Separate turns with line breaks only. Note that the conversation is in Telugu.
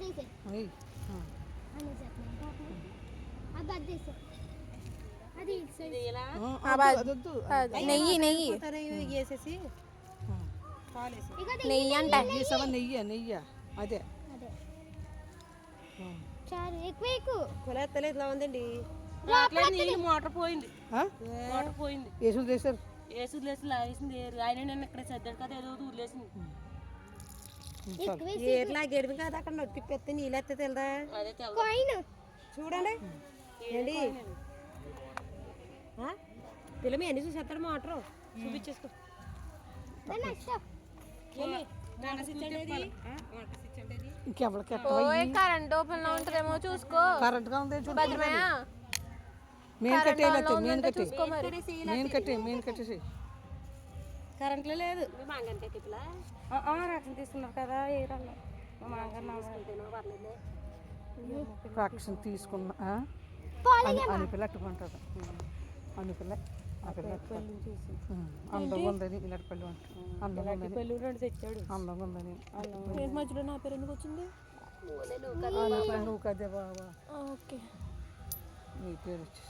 అయ్యి. అదొద్దు.
నెయ్యి
వేసేసి పాలేసి
నెయ్యి అంట
వేసావా? నెయ్యి అదే
కొలేత్తలే ఇట్లా ఉందండి.
నీళ్ళు మోటార్ పోయింది,
ఆ?
మోటార్ పోయింది.
వేసులు చేశారు.
ఏసులు లేసి లాగేసింది ఏరు. ఆయన నేను ఇక్కడ సర్దాడు కదా ఏదో ఊర్లేసింది.
ఏర్లా గెడివి కాదు అక్కడ నొట్టిపెత్తే నీళ్ళు ఎత్తే తెలదా.
అదే తెల్ల
చూడండి ఏంటి పిల్లలు ఎన్ని చూసేస్తాడు మోటరు చూపించేసుకో.
ఇంకెవరికి
కరెంట్ ఓపెన్ లో ఉంటదేమో చూసుకో.
కరెంట్గా ఉంది చూడు.
భద్రమయ్య
మెయిన్ కట్టేయాలి. మెయిన్ కట్టేసి
కరెంట్లో లేదు.
మాంగంటే
రక్షణ తీసుకున్నారు కదా ఏ రంగు మా
పర్లేదు.
రాక్షణ తీసుకున్నా అని పిల్ల అట్టుకుంటుంది. అని పిల్ల ఆ పిల్ల అందంగా ఉందని ఇలాంటి పళ్ళు అంటారు. అందంగా ఉందని
తెచ్చాడు.
అందంగా ఉందని
మధ్యలో నా పేరు ఎందుకు వచ్చింది?
నువ్వు కదే బాబా
ఓకే
నీ పేరు వచ్చేసి